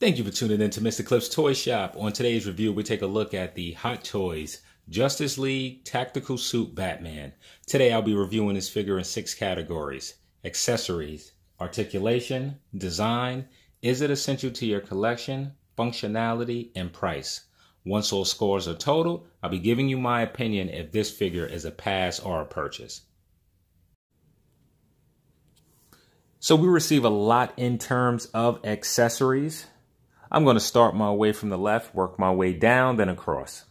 Thank you for tuning in to Mr. Cliff's Toy Shop. On today's review, we take a look at the Hot Toys Justice League Tactical Suit Batman. Today, I'll be reviewing this figure in 6 categories: accessories, articulation, design, is it essential to your collection, functionality, and price. Once all scores are totaled, I'll be giving you my opinion if this figure is a pass or a purchase. So we receive a lot in terms of accessories. I'm going to start my way from the left, work my way down, then across.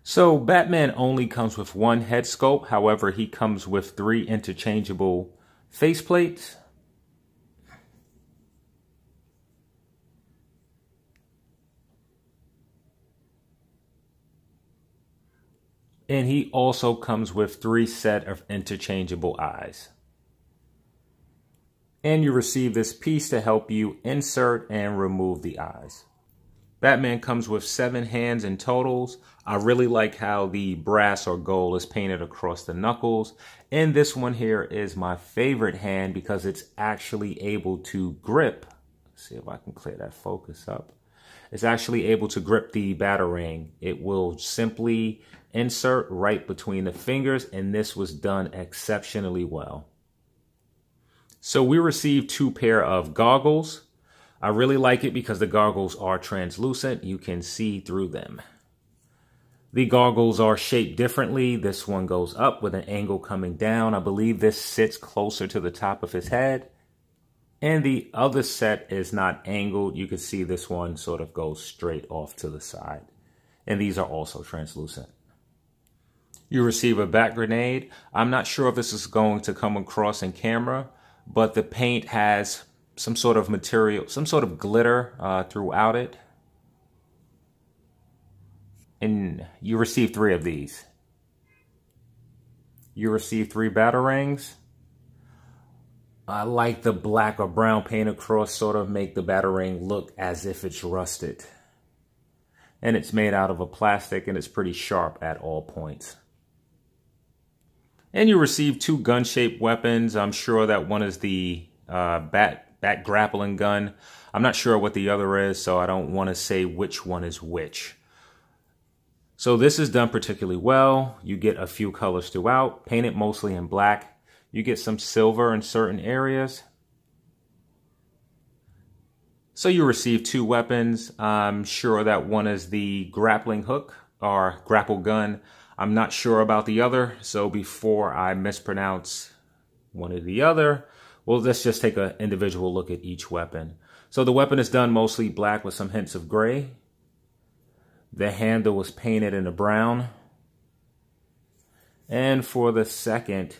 So Batman only comes with one head sculpt. However, he comes with 3 interchangeable faceplates. And he also comes with 3 sets of interchangeable eyes. And you receive this piece to help you insert and remove the eyes. Batman comes with 7 hands in totals. I really like how the brass or gold is painted across the knuckles. And this one here is my favorite hand because it's actually able to grip. Let's see if I can clear that focus up. It's actually able to grip the Batarang. It will simply insert right between the fingers, and this was done exceptionally well. So we received 2 pair of goggles. I really like it because the goggles are translucent. You can see through them. The goggles are shaped differently. This one goes up with an angle coming down. I believe this sits closer to the top of his head. And the other set is not angled. You can see this one sort of goes straight off to the side. And these are also translucent. You receive a bat grenade. I'm not sure if this is going to come across in camera, but the paint has some sort of material, some sort of glitter throughout it. And you receive 3 of these. You receive 3 Batarangs. I like the black or brown paint across, sort of make the Batarang look as if it's rusted. And it's made out of a plastic and it's pretty sharp at all points. And you receive 2 gun-shaped weapons. I'm sure that one is the bat grappling gun. I'm not sure what the other is, so I don't want to say which one is which. So this is done particularly well. You get a few colors throughout, painted mostly in black. You get some silver in certain areas. So you receive 2 weapons. I'm sure that one is the grappling hook or grapple gun. I'm not sure about the other, so before I mispronounce one or the other, well, let's just take an individual look at each weapon. So the weapon is done mostly black with some hints of gray. The handle was painted in a brown. And for the second,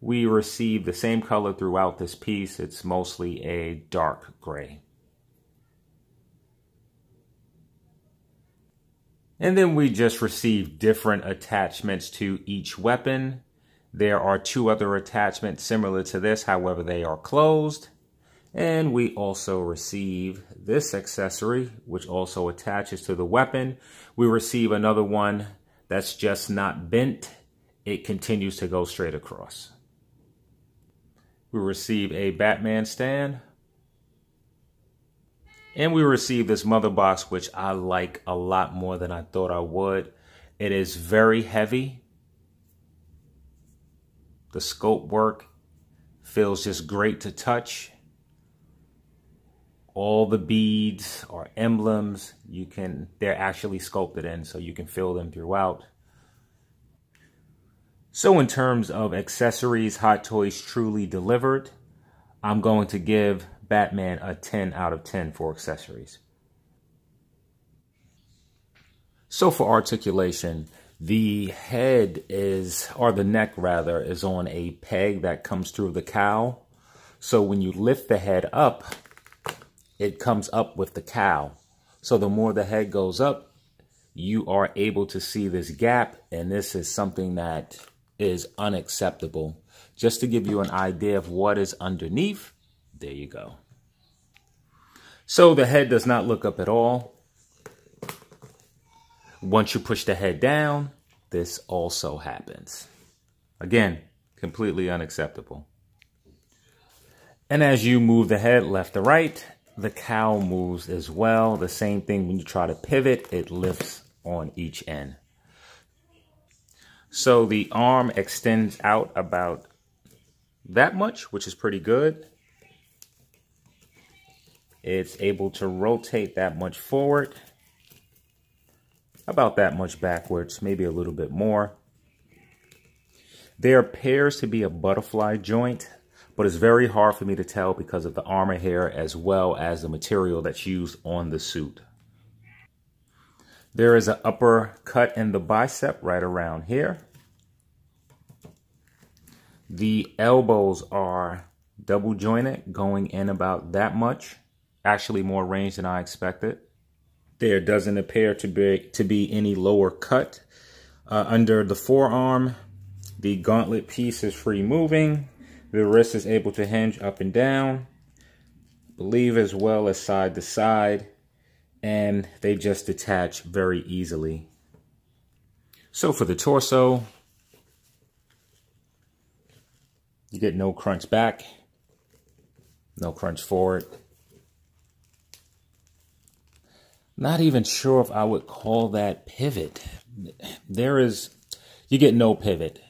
we receive the same color throughout this piece. It's mostly a dark gray. And then we just receive different attachments to each weapon. There are 2 other attachments similar to this, however, they are closed. And we also receive this accessory, which also attaches to the weapon. We receive another one that's just not bent. It continues to go straight across. We receive a Batman stand. And we received this mother box, which I like a lot more than I thought I would. It is very heavy. The scope work feels just great to touch. All the beads or emblems, they're actually sculpted in, so you can feel them throughout. So in terms of accessories, Hot Toys truly delivered. I'm going to give Batman a 10 out of 10 for accessories. So for articulation, the head or the neck rather, is on a peg that comes through the cowl. So when you lift the head up, it comes up with the cowl. So the more the head goes up, you are able to see this gap, and this is something that is unacceptable. Just to give you an idea of what is underneath, there you go. So the head does not look up at all. Once you push the head down, this also happens. Again, completely unacceptable. And as you move the head left to right, The cowl moves as well. The same thing when you try to pivot, it lifts on each end. So the arm extends out about that much, which is pretty good. It's able to rotate that much forward, about that much backwards, maybe a little bit more. There appears to be a butterfly joint, but it's very hard for me to tell because of the armor hair as well as the material that's used on the suit. There is an upper cut in the bicep right around here. The elbows are double jointed, going in about that much. Actually more range than I expected. There doesn't appear to be any lower cut under the forearm. The gauntlet piece is free moving. The wrist is able to hinge up and down, I believe, as well as side to side, and they just detach very easily. So for the torso, you get no crunch back, no crunch forward. Not even sure if I would call that pivot. You get no pivot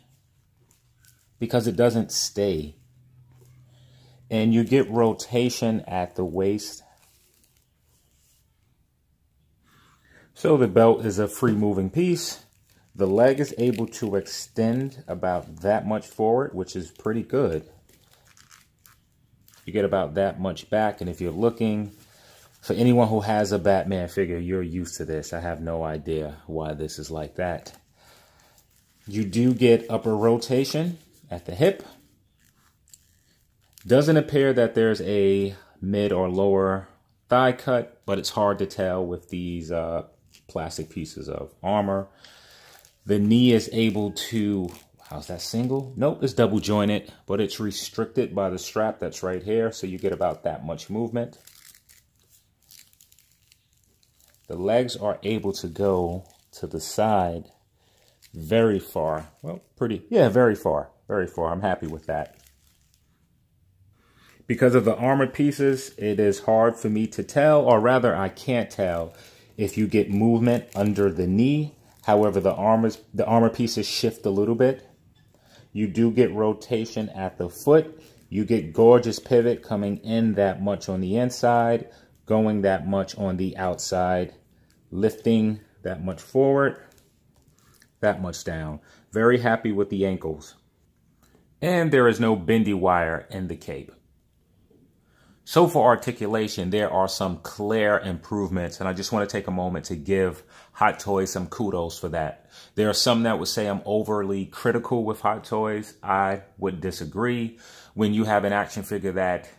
because it doesn't stay. And you get rotation at the waist. So the belt is a free moving piece. The leg is able to extend about that much forward, which is pretty good. You get about that much back, and if you're looking, for anyone who has a Batman figure, you're used to this. I have no idea why this is like that. You do get upper rotation at the hip. Doesn't appear that there's a mid or lower thigh cut, but it's hard to tell with these plastic pieces of armor. The knee is able to, how's that, single? Nope, it's double jointed, but it's restricted by the strap that's right here, so you get about that much movement. The legs are able to go to the side very far. Well, very far, very far. I'm happy with that. Because of the armor pieces, it is hard for me to tell, or rather I can't tell if you get movement under the knee. However, the armor pieces shift a little bit. You do get rotation at the foot. You get gorgeous pivot coming in that much on the inside, going that much on the outside, lifting that much forward, that much down. Very happy with the ankles. And there is no bendy wire in the cape. So for articulation, there are some clear improvements, and I just want to take a moment to give Hot Toys some kudos for that. There are some that would say I'm overly critical with Hot Toys. I would disagree. When you have an action figure that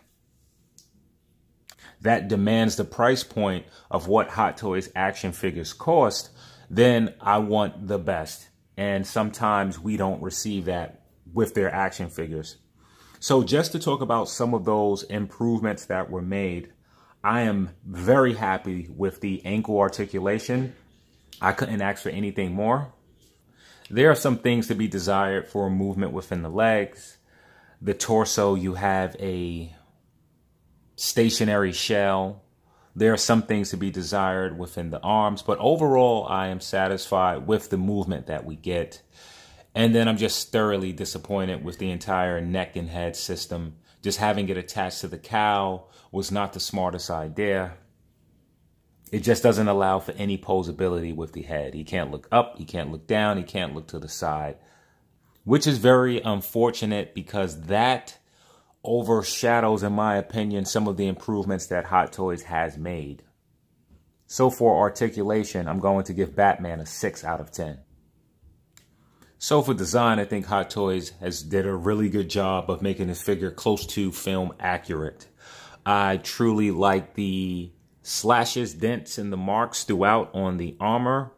demands the price point of what Hot Toys action figures cost, then I want the best. And sometimes we don't receive that with their action figures. So just to talk about some of those improvements that were made, I am very happy with the ankle articulation. I couldn't ask for anything more. There are some things to be desired for movement within the legs. The torso, you have a stationary shell. There are some things to be desired within the arms, but overall, I am satisfied with the movement that we get. And then I'm just thoroughly disappointed with the entire neck and head system. Just having it attached to the cowl was not the smartest idea. It just doesn't allow for any posability with the head. He can't look up, he can't look down, he can't look to the side, which is very unfortunate because that overshadows, in my opinion, some of the improvements that Hot Toys has made. So for articulation, I'm going to give Batman a 6 out of 10. So for design, I think Hot Toys did a really good job of making this figure close to film accurate. I truly like the slashes, dents, and the marks throughout on the armor.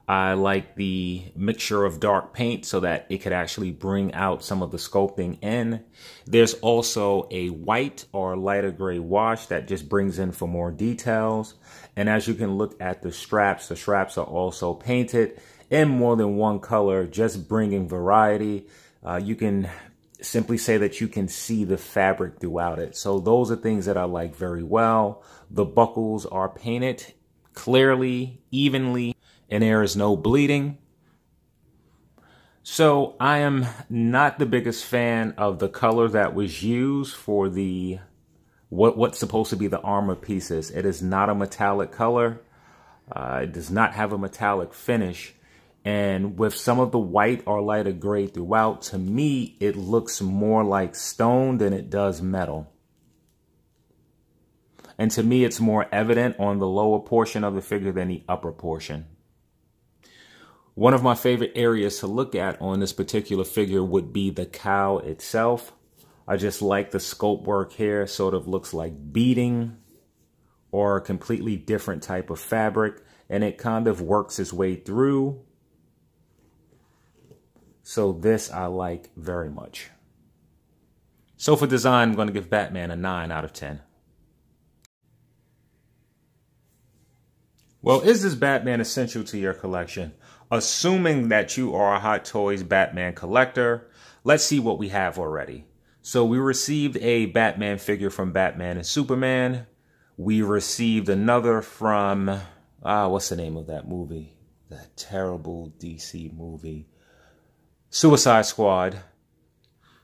I like the mixture of dark paint so that it could actually bring out some of the sculpting in. There's also a white or lighter gray wash that just brings in for more details. And as you can look at the straps are also painted in more than one color, just bringing variety. You can simply say that you can see the fabric throughout it. So those are things that I like very well. The buckles are painted clearly, evenly, and there is no bleeding. So I am not the biggest fan of the color that was used for the what's supposed to be the armor pieces. It is not a metallic color. It does not have a metallic finish. And with some of the white or lighter gray throughout, to me, it looks more like stone than it does metal. And to me, it's more evident on the lower portion of the figure than the upper portion. One of my favorite areas to look at on this particular figure would be the cowl itself. I just like the sculpt work here. Sort of looks like beading or a completely different type of fabric. And it kind of works its way through. So this I like very much. So for design, I'm going to give Batman a 9 out of 10. Well, is this Batman essential to your collection? Assuming that you are a Hot Toys Batman collector, let's see what we have already. So we received a Batman figure from Batman and Superman. We received another from, what's the name of that movie? That terrible DC movie. Suicide Squad.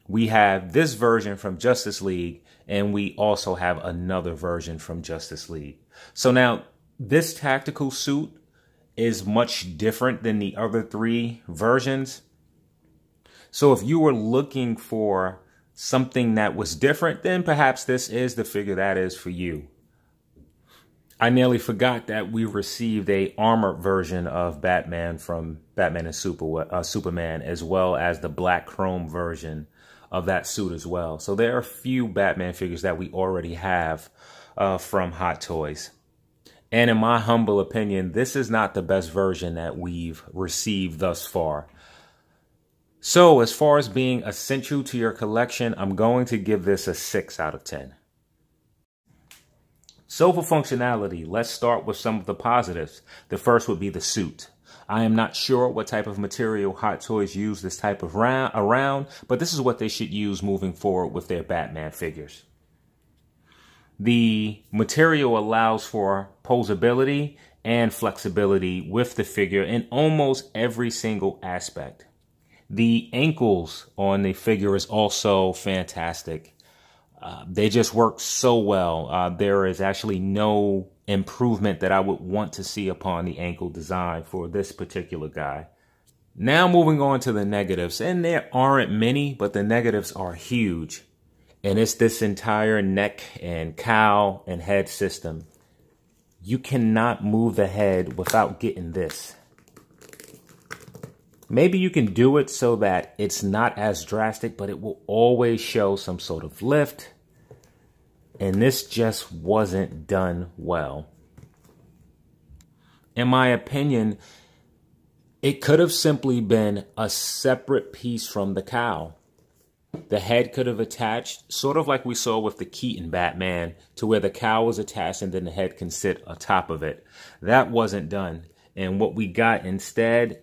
We have this version from Justice League, and we also have another version from Justice League. So now, this tactical suit is much different than the other 3 versions. So if you were looking for something that was different, then perhaps this is the figure that is for you. I nearly forgot that we received a armored version of Batman from Batman and Superman, as well as the black chrome version of that suit as well. So there are a few Batman figures that we already have from Hot Toys. And in my humble opinion, this is not the best version that we've received thus far. So as far as being essential to your collection, I'm going to give this a 6 out of 10. So for functionality, let's start with some of the positives. The first would be the suit. I am not sure what type of material Hot Toys use this type of around, but this is what they should use moving forward with their Batman figures. The material allows for posability and flexibility with the figure in almost every single aspect. The ankles on the figure is also fantastic. They just work so well. There is actually no improvement that I would want to see upon the ankle design for this particular guy. Now moving on to the negatives, and there aren't many, but the negatives are huge. And it's this entire neck and cowl and head system. You cannot move the head without getting this. Maybe you can do it so that it's not as drastic, but it will always show some sort of lift. And this just wasn't done well. In my opinion, it could have simply been a separate piece from the cowl. The head could have attached, sort of like we saw with the Keaton Batman, to where the cowl was attached and then the head can sit on top of it. That wasn't done. And what we got instead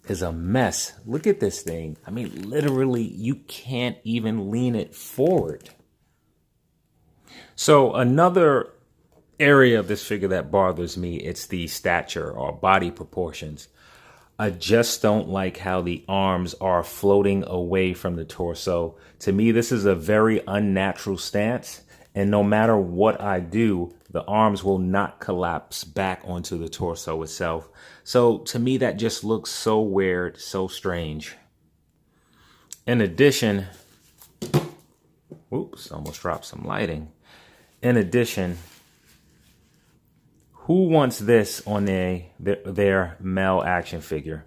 is a mess. Look at this thing. I mean, literally, you can't even lean it forward. So another area of this figure that bothers me, it's the stature or body proportions. I just don't like how the arms are floating away from the torso. To me, this is a very unnatural stance. And no matter what I do, the arms will not collapse back onto the torso itself. So to me, that just looks so weird, so strange. In addition, whoops, almost dropped some lighting. In addition, who wants this on their male action figure?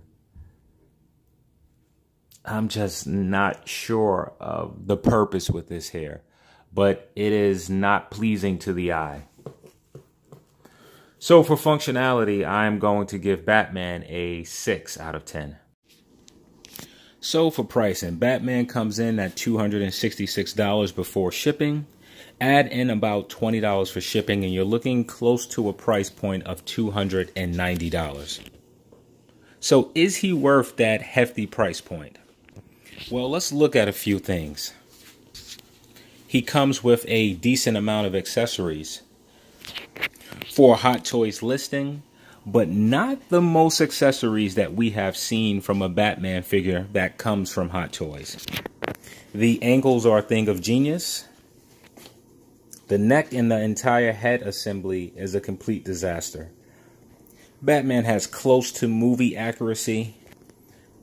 I'm just not sure of the purpose with this hair, but it is not pleasing to the eye. So for functionality, I'm going to give Batman a 6 out of 10. So for pricing, Batman comes in at $266 before shipping. Add in about $20 for shipping, and you're looking close to a price point of $290. So is he worth that hefty price point? Well, let's look at a few things. He comes with a decent amount of accessories for a Hot Toys listing, but not the most accessories that we have seen from a Batman figure that comes from Hot Toys. The angles are a thing of genius. The neck and the entire head assembly is a complete disaster. Batman has close to movie accuracy,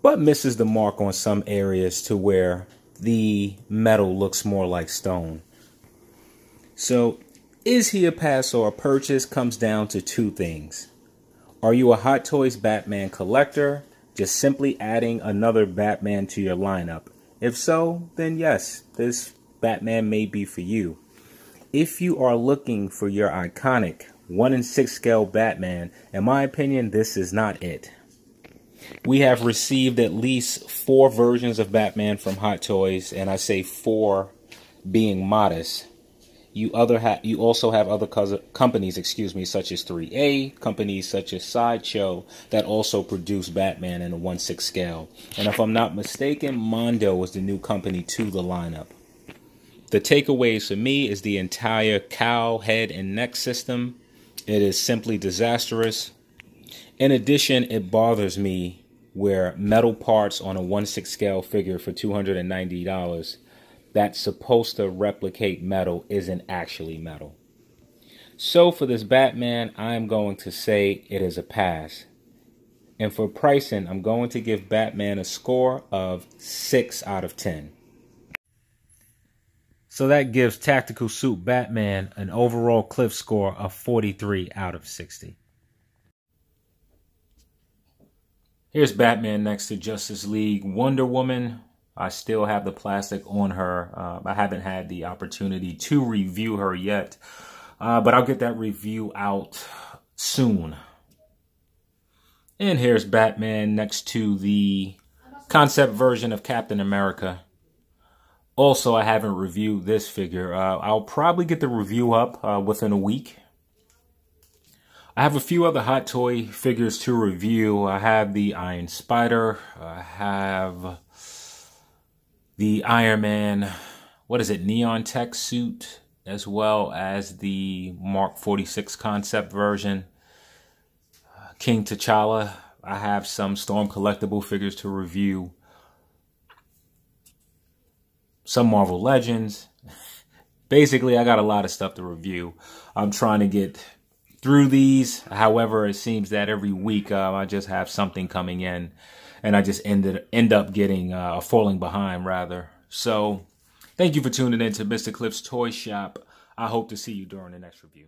but misses the mark on some areas to where the metal looks more like stone. So, is he a pass or a purchase comes down to two things. Are you a Hot Toys Batman collector, just simply adding another Batman to your lineup? If so, then yes, this Batman may be for you. If you are looking for your iconic 1/6 scale Batman, in my opinion, this is not it. We have received at least 4 versions of Batman from Hot Toys, and I say 4 being modest. You also have other companies, such as 3A, companies such as Sideshow, that also produce Batman in a 1/6 scale. And if I'm not mistaken, Mondo is the new company to the lineup. The takeaways for me is the entire cowl, head, and neck system. It is simply disastrous. In addition, it bothers me where metal parts on a 1/6 scale figure for $290 that's supposed to replicate metal isn't actually metal. So for this Batman, I'm going to say it is a pass. And for pricing, I'm going to give Batman a score of 6 out of 10. So that gives Tactical Suit Batman an overall Cliff score of 43 out of 60. Here's Batman next to Justice League. Wonder Woman, I still have the plastic on her. I haven't had the opportunity to review her yet, but I'll get that review out soon. And here's Batman next to the concept version of Captain America. Also, I haven't reviewed this figure. I'll probably get the review up within a week. I have a few other Hot Toy figures to review. I have the Iron Spider. I have the Iron Man, Neon Tech suit, as well as the Mark 46 concept version. King T'Challa. I have some Storm collectible figures to review. Some Marvel Legends. Basically, I got a lot of stuff to review. I'm trying to get through these. However, it seems that every week I just have something coming in, and I just end up getting falling behind rather. So, thank you for tuning in to Mr. Cliff's Toy Shop. I hope to see you during the next review.